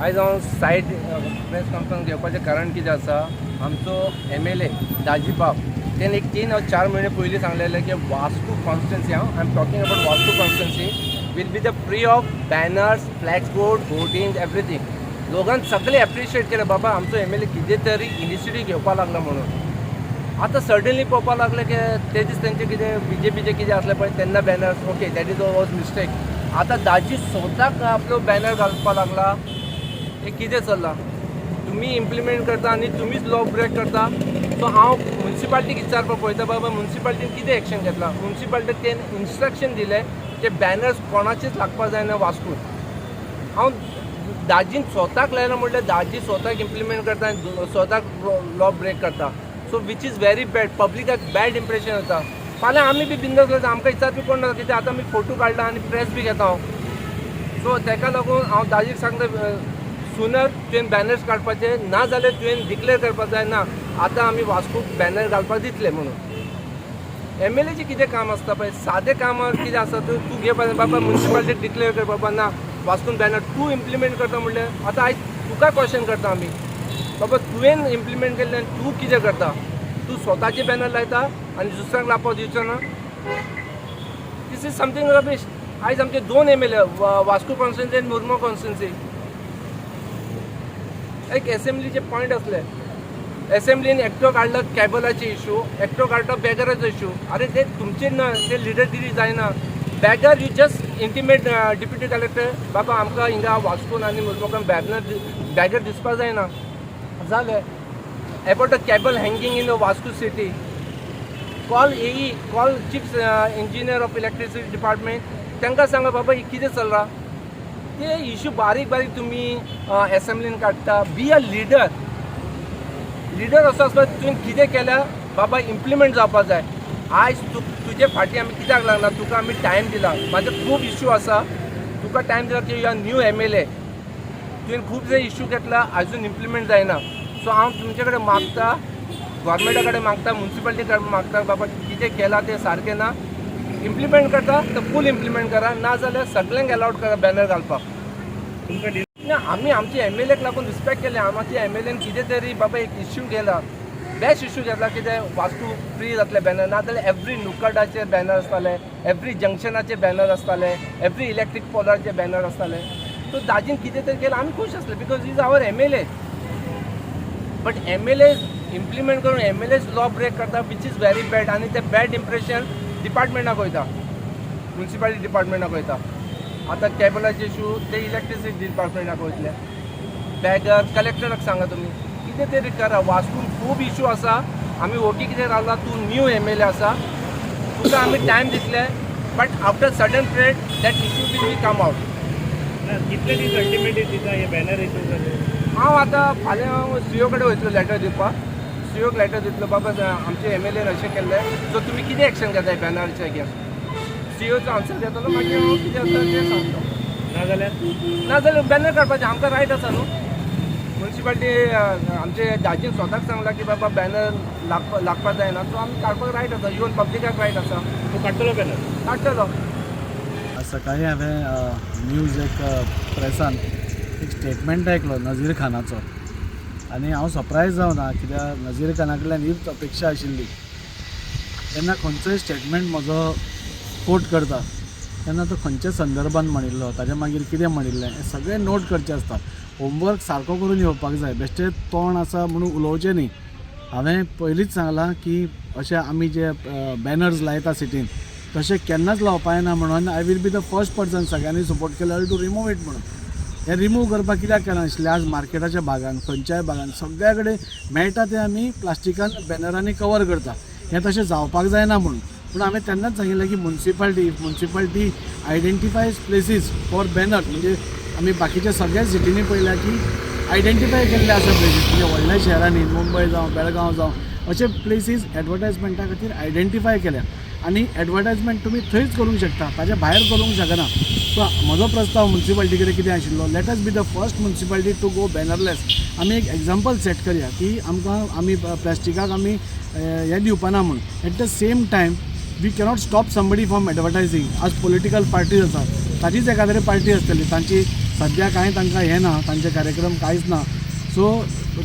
आयज हांव said press conference घेवपाचें कारण कितें आसा, आमचो MLA दाजी बाब तेणें एक 3 वा 4 म्हयने पयलीं सांगलेलें की Vasco constituency, I am talking about Vasco constituency will be the free of banners, flex board, hoarding, everything. लोकांनी सगळे एप्रिशिएट केले, बाबा आमचो MLA कितें तरी इनिशिएटीव घेवपाक लागला म्हणून. आतां सडनली पळोवपाक लागले की ते दीस तेंचे कितें BJPचें कितें आसलें पळय तेन्ना banners, okay that is was mistake. आतां दाजी स्वताक आपलो बॅनर घालपाक लागला. हे कितें चल्लां? तुम्ही इम्प्लिमेंट करता आनी तुमीच लॉ ब्रेक करता. सो हांव मुन्सिपाल्टीक विचारपाक पळयता, बाबा मुन्सिपाल्टीन कितें एक्शन घेतला. मुन्सिपाल्टीक तें इन्स्ट्रक्शन दिलें ते बॅनर्स कोणाचेच लागपाक जायना वास्कून. हांव दाजीन स्वताक लायला म्हणल्यार दाजी स्वताक इम्प्लिमेंट करता आनी स्वताक लॉ ब्रेक करता. So which is very bad. पब्लिकाक बॅड इम्प्रेशन येता. फाल्यां आमी बी बिंदास करता, आमकां विचारपी कोण ना, कित्याक आतां आमी फोटो काडला आनी प्रेस बी घेता हांव. सो ताका लागून हांव दाजीक सांगता, सुनर तुवें बॅनर्स काडपाचे ना जाल्यार तुवें डिक्लेअर करपाक जाय ना आतां आमी वास्कोक बॅनर घालपाक दितले म्हणून. MLAचें कितें काम आसता पळय, सादें काम कितें आसा तूं घेवपा जाय, बाबा मुन्सिपाल्टीक डिक्लेअर करपाक, बाबा ना वास्कोन बॅनर तूं इम्प्लिमेंट करता म्हणल्यार आतां आयज तुका क्वेश्चन करता आमी, बाबा तुवें इम्प्लिमेंट केल्लें आनी तूं कितें करता. तूं स्वताचे बॅनर लायता आनी दुसऱ्यांक लावपाक दिवचो ना. This is something rubbish. आयज आमचे 2 MLA, वास्को कॉन्स्टिट्युन्सी आनी मुर्मो कॉन्स्टिट्युन्सी. एक एसेंब्लीचे पॉयंट असले, एसेंब्लीन एकटो काडलो कॅबलाचे इशू, एकटो काडलो बॅगराचो इशू. अरे ते तुमचे ना, ते लिडरगिरी जायना. Bagger you just intimate deputy collector, बाबा आमकां हिंगा वास्कोन आनी मुर्मुगान बॅगर दिसपाक जायना. जालें. About the cable hanging in the Vasco city, call AE, call chief engineer of electricity department, तांकां सांगा बाबा कितें चल्लां. ते इशू बारीक बारीक तुम्ही असेंब्लीन काडटा. Be a leader. लीडर असो आसपाक तुवें कितें केल्या बाबा इम्प्लिमेंट जावपाक जाय. आयज तुजे फाटी आमी कित्याक लागना, तुका आमी टायम दिला. म्हाजे खूब इशू आसा, तुका टायम दिला की यू आर न्यू MLA. तुवें खूब जे इशू घेतला आजून इम्प्लिमेंट जायना. सो हांव तुमचे कडेन मागता, गव्हर्मेंटा कडेन मागता, मुन्सिपाल्टी कडेन मागता, बाबा कितें केलां तें सारकें ना. इम्प्लिमेंट करता तर फूल इम्प्लिमेंट करा, ना जाल्यार सगळ्यांक अलाउड करा बॅनर घालपाक. ना आमी आमचे MLAक लागून रिस्पेक्ट केले. आमच्या MLAन कितें तरी बाबा एक इश्यू केला, बेस्ट इश्यू घेतला, कितें वास्को फ्री जातले बॅनर. ना जाल्यार एवरी नुकडाचेर बॅनर आसताले, एवरी जंक्शनाचेर बॅनर आसताले, एवरी इलेक्ट्रीक पोलाचेर बॅनर आसताले. सो दाजीन कितें तरी केलें, आमी खूश आसले because is our MLA. But MLA implement करून MLAच लॉ ब्रेक करता, वीच इज व्हेरी बॅड. आनी ते बॅड इम्प्रेशन डिपार्टमेंटाक वयता, मुन्सिपाल्टी डिपार्टमेंटाक वयता. आतां कॅबलाचे इशू ते इलेक्ट्रिसिटी डिपार्टमेंटाक वयतले. बॅगर कलेक्टराक सांगा तुमी कितें तरी करा. वास्कून खूब इशू आसा. आमी वोटी कितें रावला, तूं न्यू MLA आसा, तुका आमी टायम दितले. But after sudden period that issue will be come out. कितले दीस अल्टिमेट दिता हे बॅनर इशू जाले. हांव आतां फाल्यां CO कडेन वयतलो लेटर दिवपाक. COक लेटर दितलो, बाबा आमचे MLAन अशें केल्लें, सो तुमी कितें एक्शन घेताय बॅनराचे अगेन्स्ट. COचो आन्सर घेतलो, मागीर हांव कितें आसा तें सांगता. ना जाल्यार बॅनर काडपाचें आमकां रायट आसा न्हू. मुन्सिपाल्टी आमचे दाजीन स्वताक सांगला की बाबा बॅनर लागपाक जायना, सो आमी काडपाक रायट आसा. इवन पब्लिकाक रायट आसा. तूं काडटलो बॅनर. काडटलो. आज सकाळी हांवें न्यूज एक प्रेसान एक स्टेटमेंट आयकलो नजीर खानाचो, आनी हांव सरप्रायज जावना, कित्याक नजीर खाना कडल्यान हीच अपेक्षा आशिल्ली. जेन्ना खंयचोय स्टेटमेंट म्हजो कोट करता तेन्ना तो खंयच्या संदर्भान म्हणिल्लो, ताच्या मागीर कितें म्हणिल्लें, हें सगळें नोट करचें आसता. होमवर्क सारको करून येवपाक जाय. बेश्टें तोंड आसा म्हणून उलोवचें न्ही. हांवें पयलींच सांगलां की अशें आमी जे बॅनर्स लायता सिटीन तशें केन्नाच लावपाक येना म्हणून. I will be the first person, सगळ्यांनी सपोर्ट केल्यार टू रिमूव इट म्हणून. हें रिमूव करपाक कित्याक केना नाशिल्लें. आज मार्केटाच्या भागान खंयच्याय भागान सगळ्या कडेन मेळटा तें आमी प्लास्टिकान बॅनरांनी कवर करता. हें तशें जावपाक जायना म्हणून. पूण हांवें तेन्नाच सांगिल्लें की मुन्सिपाल्टी आयडेंटिफायज प्लेसीस फॉर बॅनर, म्हणजे आमी बाकीच्या सगळ्या सिटींनी पळयल्या की आयडेंटिफाय केल्ले आसा प्लेसीस. म्हणजे व्हडल्या शहरांनी मुंबय जावं बेळगांव जावं अशे प्लेसीस एडवर्टायजमेंटा खातीर आयडेंटिफाय केल्या. आनी एडवर्टायजमेंट तुमी थंयच करूंक शकता, ताच्या भायर करूंक शकना. सो म्हजो प्रस्ताव मुन्सिपाल्टी कडेन कितें आशिल्लो, let us be the first municipality to go bannerless. आमी एक एग्जाम्पल सेट करया की आमी प्लास्टिकाक आमी हें दिवपाना म्हणून. At the same time we cannot stop somebody from advertising. आज पॉलिटिकल पार्टीज आसात, ताचीच एखादी पार्टी आसतली, तांची सद्या कांय तांकां हें ना, तांचे कार्यक्रम कांयच ना. सो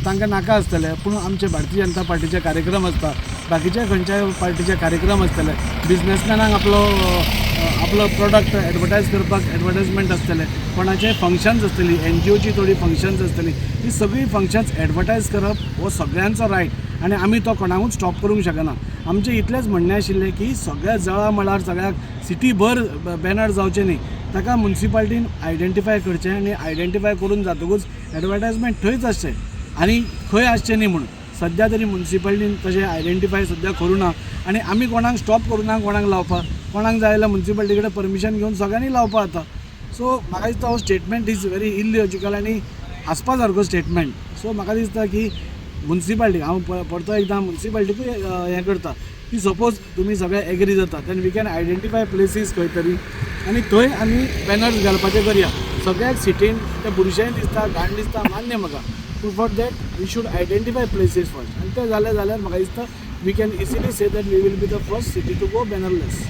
तांकां नाका आसतले, पूण आमचे भारतीय जनता पार्टीचे कार्यक्रम आसता, बाकीचे खंयच्याय पार्टीचे कार्यक्रम आसतले, बिझनेसमॅनाक आपलो प्रोडक्ट एडवर्टायज करपाक एडवर्टायजमेंट आसतले, कोणाचे फंक्शन्स आसतली, NGOची थोडी फंक्शन्स आसतली, ही सगळी फंक्शन्स एडवर्टायज करप हो सगळ्यांचो रायट आनी आमी तो कोणाकूच स्टॉप करूंक शकना. आमचें इतलेंच म्हणणें आशिल्लें की सगळ्या जळा मळार सगळ्याक सिटीभर बॅनर जावचे न्ही, ताका म्युन्सिपाल्टीन आयडेंटिफाय करचें आनी आयडेंटिफाय करून जातकूच एडवर्टायजमेंट थंयच आसचें आनी खंय आसचें न्ही म्हणून. सद्या तरी म्युन्सिपाल्टीन तशें आयडेंटिफाय सद्या करूं ना आनी आमी कोणाक स्टॉप करूं ना कोणाक लावपाक. कोणाक जाय जाल्यार म्युन्सिपाल्टी कडेन परमिशन घेवन सगळ्यांनी लावपा जाता. सो म्हाका दिसता हो स्टेटमेंट इज व्हेरी इलॉजिकल आनी आसपा सारको स्टेटमेंट. सो म्हाका दिसता की म्युन्सिपाल्टी हांव परतो एकदां म्युन्सिपाल्टीकूय हें करता की सपोज तुमी सगळे एग्री जाता then we can identify places खंय तरी आनी थंय आमी बॅनर्स घालपाचें करया. सगळ्याक सिटीन तें बुरशेंय दिसता, घाण दिसता, मान्य म्हाका. To for that we should identify places first आनी तें जाल्यार म्हाका दिसता we can easily say that we will be the first city to go बॅनरलेस.